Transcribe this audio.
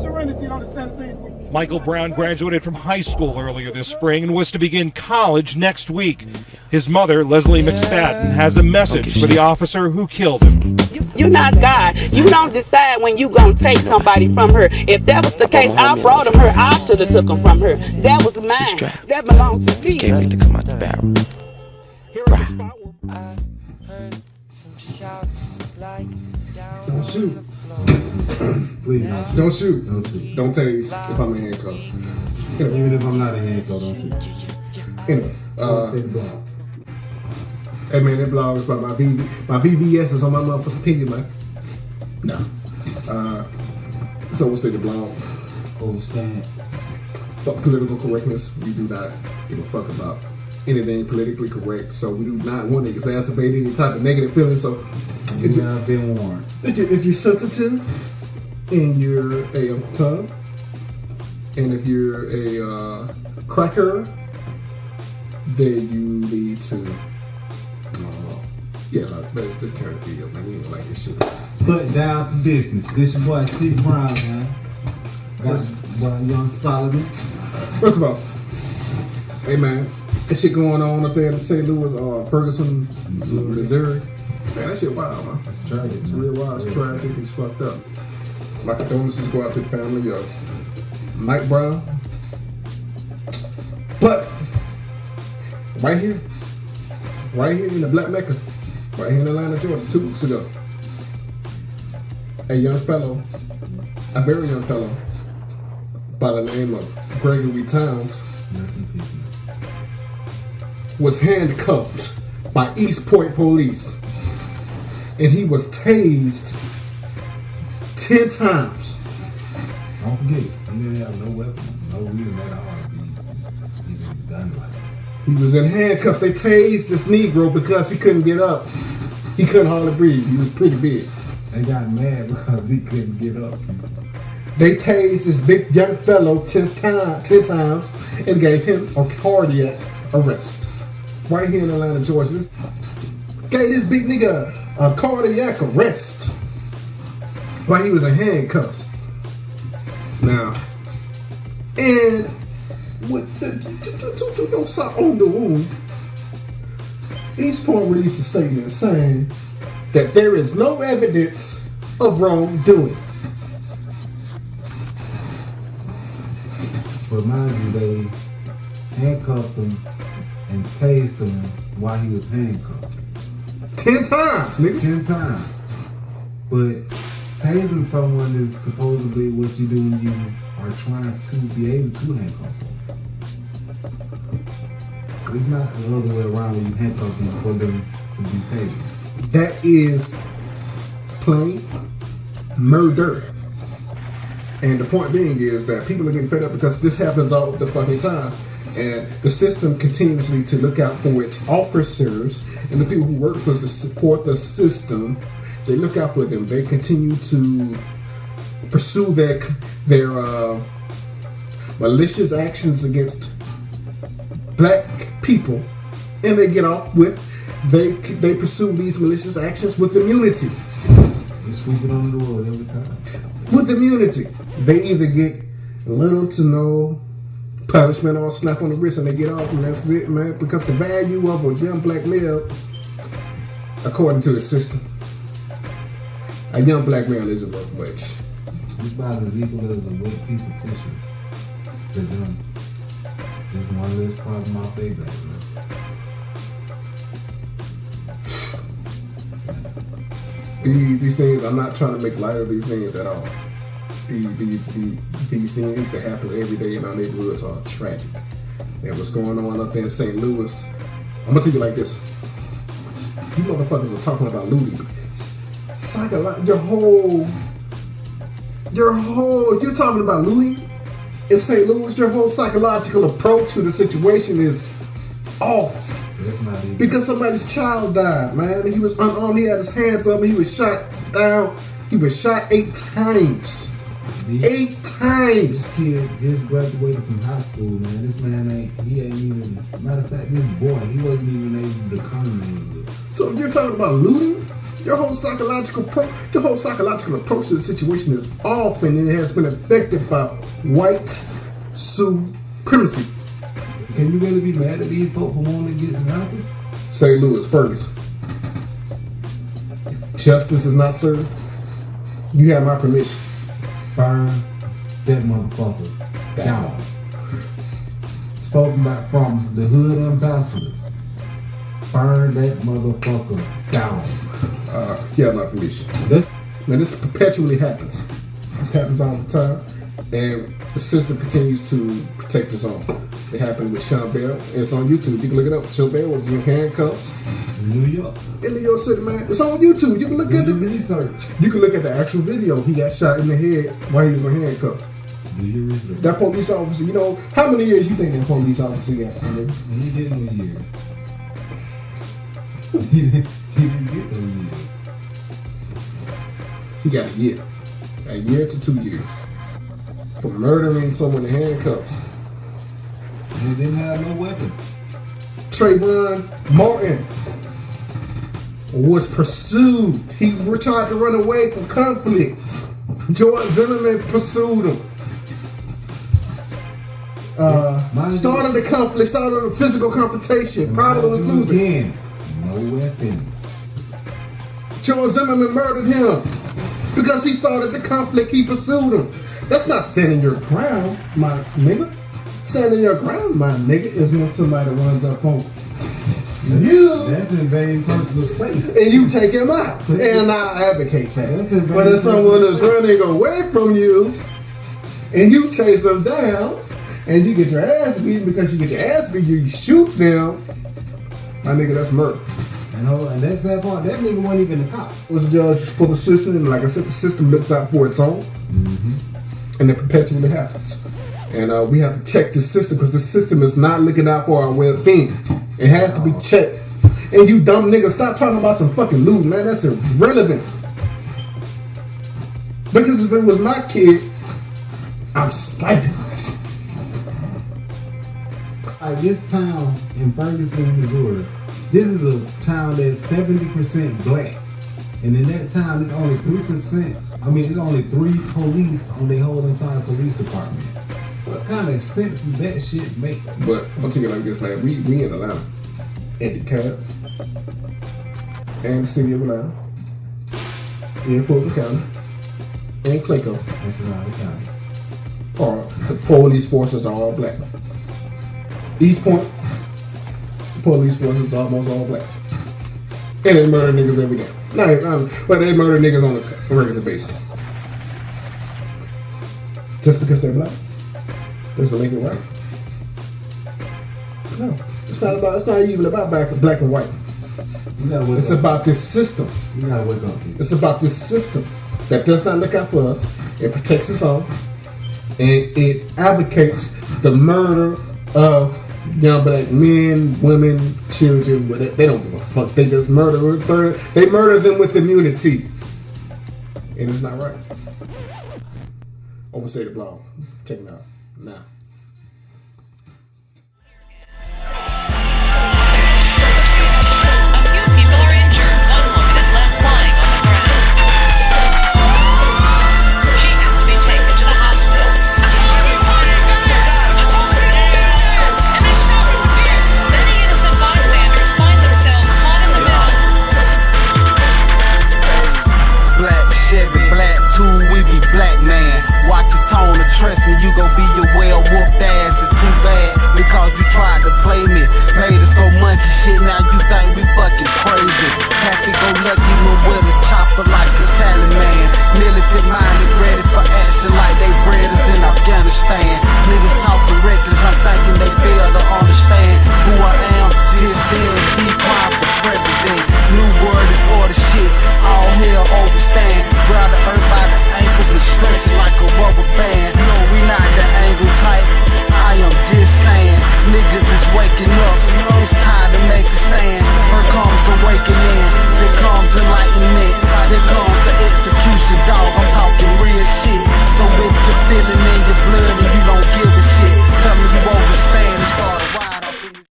serenity to understand things. Michael Brown graduated from high school earlier this spring and was to begin college next week. His mother, Leslie McSpadden, has a message for the officer who killed him. You're not God. You don't decide when you gonna take somebody from her. If that was the case, I brought him her. I should have took him from her. That was mine. That belonged to me. Can't wait to come out the barrel. Don't shoot. Please. Don't shoot. Don't shoot. Don't tase if I'm in handcuffs. Even if I'm not in handcuffs, don't shoot. Anyway, hey man, that blog is about my BBS is on my motherfucking piggy, man. No. It's Overstated blog. Overstand. Fuck political correctness. We do not give a fuck about anything politically correct, so we do not want to exacerbate any type of negative feelings. So if you have been warned, if you're sensitive and you're a tongue, and if you're a cracker, then you need to let's just turn the video, man. You don't like this shit. Put down to business. This your boy T Brown, man. Got your boy Young Solomon. First of all, hey man, that shit going on up there in St. Louis, Ferguson, Missouri. Man, that shit wild, man. It's tragic. It's real wild. It's tragic. It's fucked up. My condolences go out to the family of Mike Brown. But right here in the Black Mecca, right here in Atlanta, Georgia, 2 weeks ago, a very young fellow by the name of Gregory Towns was handcuffed by Eastpoint police, and he was tased 10 times. Don't forget, he didn't have no weapon, no reason at all to be done like that. He was in handcuffs. They tased this Negro because he couldn't get up. He couldn't hardly breathe. He was pretty big. They got mad because he couldn't get up. They tased this big young fellow 10 times and gave him a cardiac arrest. Right here in Atlanta, Georgia. Gave this big nigga a cardiac arrest while he was in handcuffs. Now, and with the no sock on the wound, Eastpoint released a statement saying that there is no evidence of wrongdoing. But mind you, they handcuffed him and tased him while he was handcuffed. 10 times, nigga. 10 times. But tasing someone is supposedly what you do when you are trying to be able to handcuff them. It's not the other way around when you handcuff them for them to be tased. That is plain murder. And the point being is that people are getting fed up because this happens all the fucking time. And the system continuously to look out for its officers and the people who work for the system. They look out for them. They continue to pursue their malicious actions against black people, and they get off with they pursue these malicious actions with immunity. They sweep it under the rug every time. With immunity, they either get little to no punishment or a slap on the wrist, and they get off, and that's it, man. Because the value of a young black male, according to the system, a young black male isn't worth much. It's about as equal as a wet piece of tissue to them. Just one less problem off their back, man. These things, I'm not trying to make light of these things at all. These things that happen every day in our neighborhoods are tragic. And what's going on up there in St. Louis, I'm gonna tell you like this. You motherfuckers are talking about looting. You're talking about looting in St. Louis. Your whole psychological approach to the situation is off. Because somebody's child died, man. He was unarmed, he had his hands up, he was shot down. He was shot 8 times. 8 times. This kid just graduated from high school, man. This man ain't even, matter of fact, this boy, he wasn't even able to come in. So you're talking about looting? Your whole psychological approach to the situation is off, and it has been affected by white supremacy. Can you really be mad at these folks for wanting to get some answers? St. Louis, Ferguson. If justice is not served, you have my permission. Burn that motherfucker down. Spoken about from the hood ambassadors. Burn that motherfucker down. You have my permission. Now this perpetually happens. This happens all the time, and the system continues to protect its own. It happened with Sean Bell. It's on YouTube. You can look it up. Sean Bell was in handcuffs In New York. in New York City, man. It's on YouTube. You can look at Do the your research. You can look at the actual video. He got shot in the head while he was in handcuffs. Do your research. That police officer, you know, how many years you think that police officer got? I mean, He didn't get a year. He didn't get no year. he got a year to 2 years for murdering someone in handcuffs. He didn't have no weapon. Trayvon Martin was pursued. He tried to run away from conflict. George Zimmerman pursued him. Started the conflict, started a physical confrontation. Probably was losing. Again, no weapon. George Zimmerman murdered him because he started the conflict. He pursued him. That's not standing your ground, my nigga. Standing your ground, my nigga, is when somebody runs up on you. That's invading personal space. And you take him out. And I advocate that. That's But if someone is running away from you and you chase them down and you get your ass beaten because you get your ass beat, you shoot them, my nigga, that's murder. And that's that part. That nigga wasn't even a cop. Was a judge for the system, and like I said, the system looks out for its own, and it perpetually happens. And we have to check the system because the system is not looking out for our well-being. It has to be checked. And you dumb niggas, stop talking about some fucking loot, man. That's irrelevant. Because if it was my kid, I'm sniping. This town in Ferguson, Missouri, this is a town that's 70% black. And in that town, it's only 3%. I mean, it's only 3 police on their whole entire police department. What kind of sense does that shit make? But I'll tell you like this, man. We in Atlanta, in DeKalb, and the city of Atlanta, in Fulton County, and Clayco. That's around the county. The police forces are all black. Eastpoint, the police forces are almost all black. And they murder niggas every day. But they murder niggas on a regular basis. Just because they're black. Does it make it right? No. It's not even about black and white. It's about this system. You gotta wake up, people. It's about this system that does not look out for us. It protects us all. And it advocates the murder of young black men, women, children, whatever. They don't give a fuck. They just murder them with immunity. And it's not right. Overstated blog. Check it out. Now. A few people are injured. One woman is left lying on the ground. She has to be taken to the hospital. And they shot me with this. Many innocent bystanders find themselves caught in the middle. Black Chevy, black tool, we be black man. Watch your tone and trust me, you gon' be your well whooped ass. It's too bad because you tried to play me. Made us go monkey shit, now you